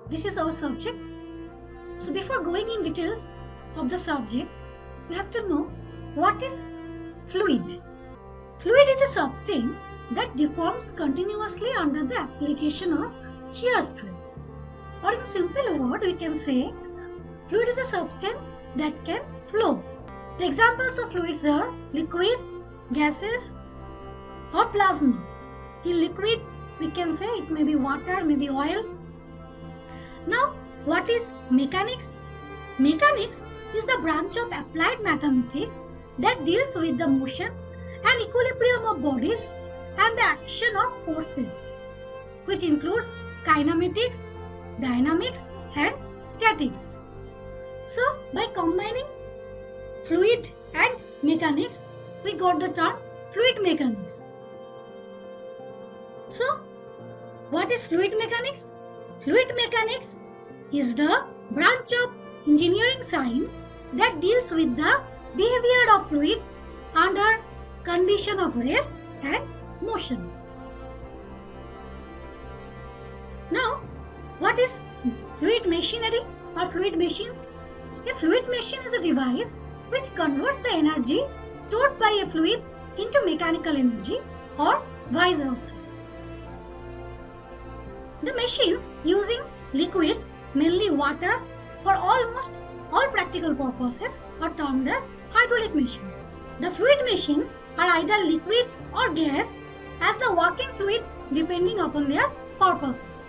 this is our subject. So before going in details of the subject, we have to know what is fluid. Fluid is a substance that deforms continuously under the application of shear stress. Or in simple word, we can say fluid is a substance that can flow. The examples of fluids are liquid, gases, or plasma. In liquid, we can say it may be water, maybe oil. Now, what is mechanics? Mechanics is the branch of applied mathematics that deals with the motion and equilibrium of bodies and the action of forces, which includes kinematics, dynamics, and statics. So, by combining fluid and mechanics, we got the term fluid mechanics. So, what is fluid mechanics? Fluid mechanics is the branch of engineering science that deals with the behavior of fluid under condition of rest and motion. Now, what is fluid machinery or fluid machines? A fluid machine is a device which converts the energy stored by a fluid into mechanical energy or vice versa. The machines using liquid, mainly water, for almost all practical purposes are termed as hydraulic machines. The fluid machines are either liquid or gas as the working fluid depending upon their purposes.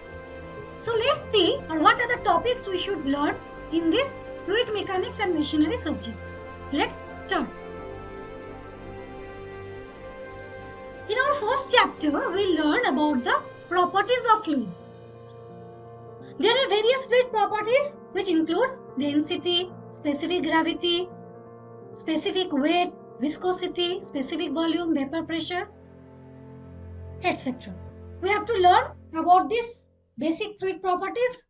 So let's see what are the topics we should learn in this fluid mechanics and machinery subject. Let's start. In our first chapter, we learn about the properties of fluid. There are various fluid properties which includes density, specific gravity, specific weight, viscosity, specific volume, vapor pressure, etc. We have to learn about these basic fluid properties.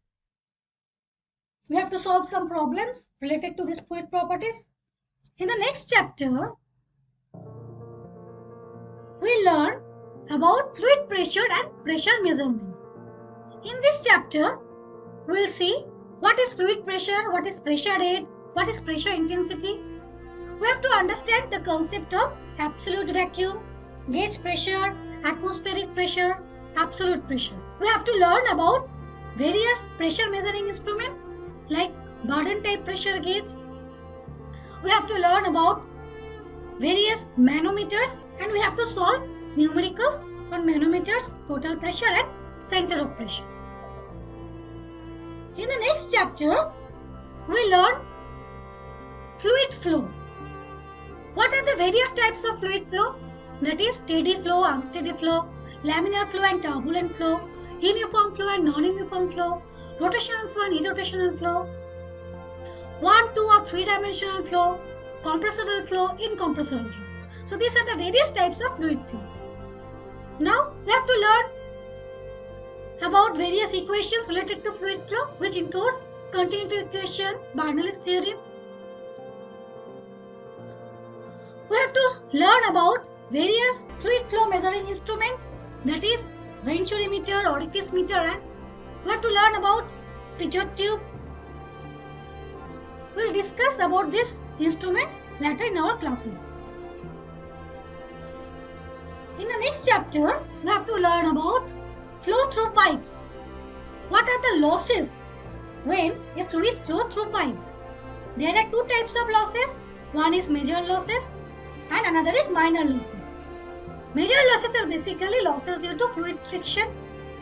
We have to solve some problems related to these fluid properties. In the next chapter, we learn about fluid pressure and pressure measurement. In this chapter, we will see what is fluid pressure, what is pressure rate, what is pressure intensity. We have to understand the concept of absolute vacuum, gauge pressure, atmospheric pressure, absolute pressure. We have to learn about various pressure measuring instruments like Garden type pressure gauge. We have to learn about various manometers and we have to solve numericals on manometers, total pressure and center of pressure. In the next chapter, we learn fluid flow. What are the various types of fluid flow? That is steady flow, unsteady flow, laminar flow and turbulent flow, uniform flow and non-uniform flow, rotational flow and irrotational flow, 1, 2 or 3 dimensional flow, compressible flow, incompressible flow. So these are the various types of fluid flow. Now we have to learn about various equations related to fluid flow, which includes continuity equation, Bernoulli's theorem. We have to learn about various fluid flow measuring instruments, that is venturimeter, orifice meter, and we have to learn about pitot tube. We will discuss about these instruments later in our classes. In the next chapter, we have to learn about flow through pipes. What are the losses when a fluid flow through pipes? There are two types of losses. One is major losses and another is minor losses. Major losses are basically losses due to fluid friction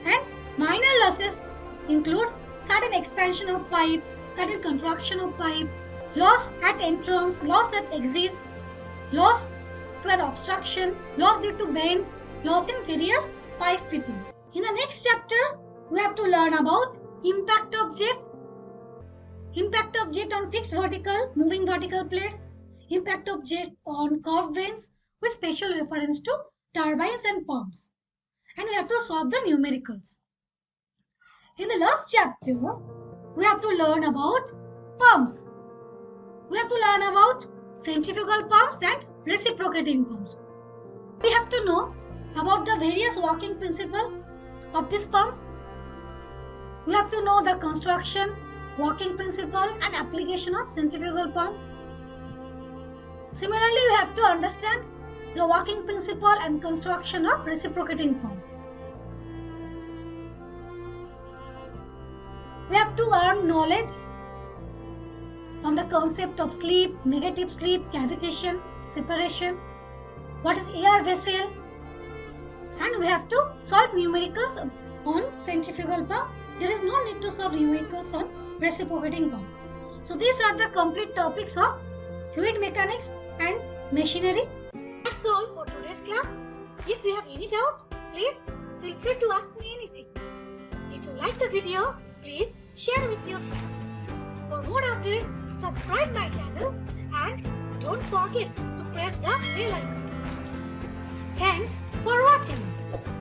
and minor losses includes certain expansion of pipe, certain contraction of pipe, loss at entrance, loss at exit, loss to an obstruction, loss due to bend, loss in various pipe fittings. In the next chapter, we have to learn about impact of jet on fixed vertical, moving vertical plates, impact of jet on curved vanes with special reference to turbines and pumps. And we have to solve the numericals. In the last chapter, we have to learn about pumps. We have to learn about centrifugal pumps and reciprocating pumps. We have to know about the various working principles of these pumps. You have to know the construction, working principle and application of centrifugal pump. Similarly, you have to understand the working principle and construction of reciprocating pump. We have to learn knowledge on the concept of sleep, negative sleep, cavitation, separation, what is air vessel, and we have to solve numericals on centrifugal pump. There is no need to solve numericals on reciprocating pump. So these are the complete topics of fluid mechanics and machinery. That's all for today's class. If you have any doubt, please feel free to ask me anything. If you like the video, please share with your friends. For more updates, subscribe my channel and don't forget to press the bell icon. Thanks for watching.